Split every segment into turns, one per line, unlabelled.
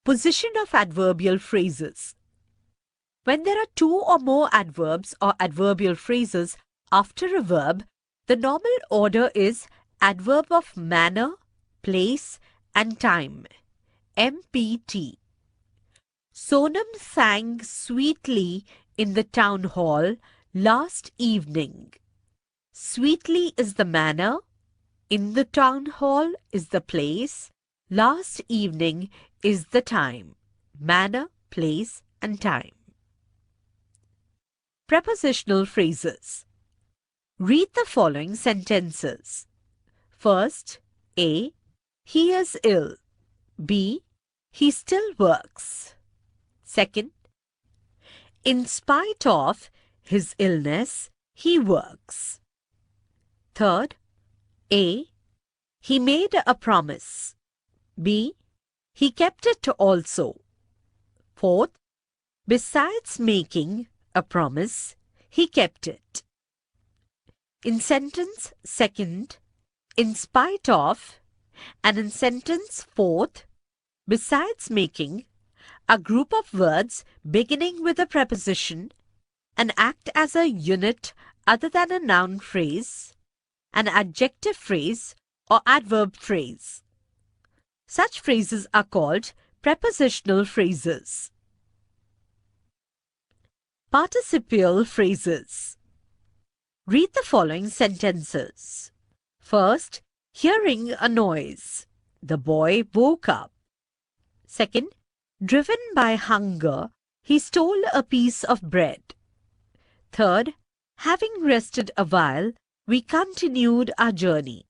Position of adverbial phrases. When there are two or more adverbs or adverbial phrases after a verb, the normal order is adverb of manner, place, and time. MPT. Sonam sang sweetly in the town hall last evening. Sweetly is the manner, in the town hall is the place, last evening is the time. Manner, place, and time. Prepositional phrases. Read the following sentences. First, A. He is ill. B. He still works. Second, in spite of his illness, he works. Third, A. He made a promise. B. He kept it also. Fourth, besides making a promise, he kept it. In sentence second, in spite of, and in sentence fourth, besides making, a group of words beginning with a preposition and act as a unit other than a noun phrase, an adjective phrase, or adverb phrase. Such phrases are called prepositional phrases. Participial phrases. Read the following sentences. First, hearing a noise. The boy woke up. Second, driven by hunger, he stole a piece of bread. Third, having rested a while, we continued our journey.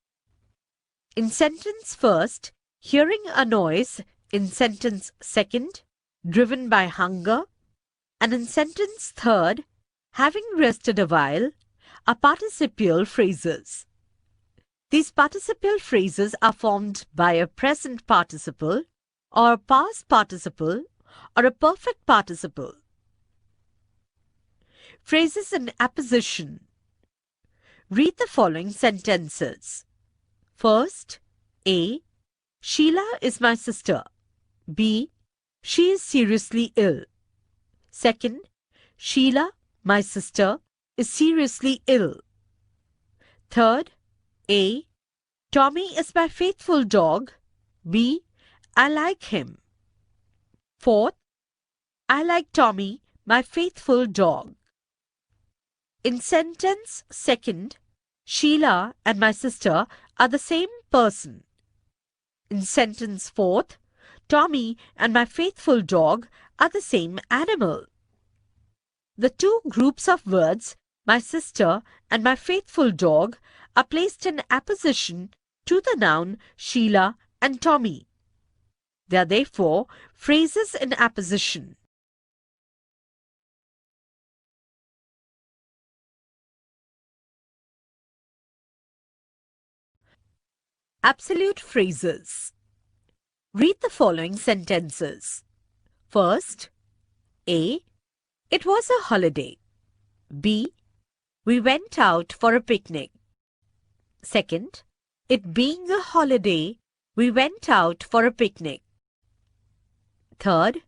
In sentence first, hearing a noise. In sentence second, driven by hunger. And in sentence third, having rested a while, are participial phrases. These participial phrases are formed by a present participle, or a past participle, or a perfect participle. Phrases in apposition. Read the following sentences. First, A. Sheila is my sister. B. She is seriously ill. Second, Sheila, my sister, is seriously ill. Third, A. Tommy is my faithful dog. B. I like him. Fourth, I like Tommy, my faithful dog. In sentence second, Sheila and my sister are the same person. In sentence fourth, Tommy and my faithful dog are the same animal. The two groups of words, my sister and my faithful dog, are placed in apposition to the noun Sheila and Tommy. They are therefore phrases in apposition. Absolute phrases. Read the following sentences. First, A. It was a holiday. B. We went out for a picnic. Second, it being a holiday, we went out for a picnic. Third,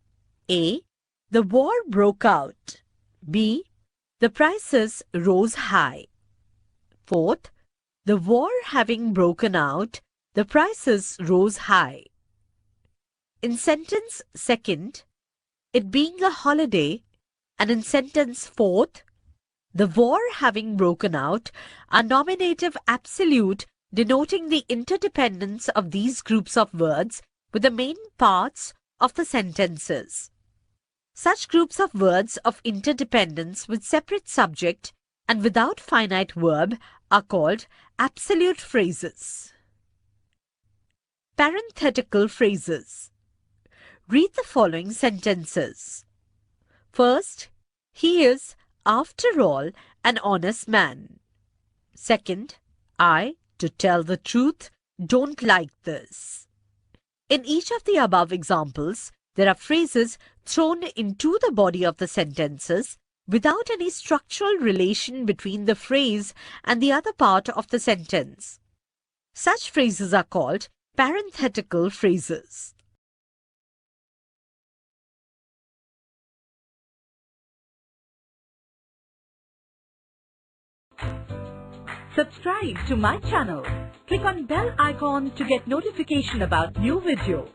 A. The war broke out. B. The prices rose high. Fourth, the war having broken out, the prices rose high. In sentence second, it being a holiday, and in sentence fourth, the war having broken out, are nominative absolute denoting the interdependence of these groups of words with the main parts of the sentences. Such groups of words of interdependence with separate subject and without finite verb are called absolute phrases. Parenthetical phrases. Read the following sentences. First, he is, after all, an honest man. Second, I, to tell the truth, don't like this. In each of the above examples, there are phrases thrown into the body of the sentences without any structural relation between the phrase and the other part of the sentence. Such phrases are called parenthetical phrases. Subscribe to my channel. Click on bell icon to get notification about new video.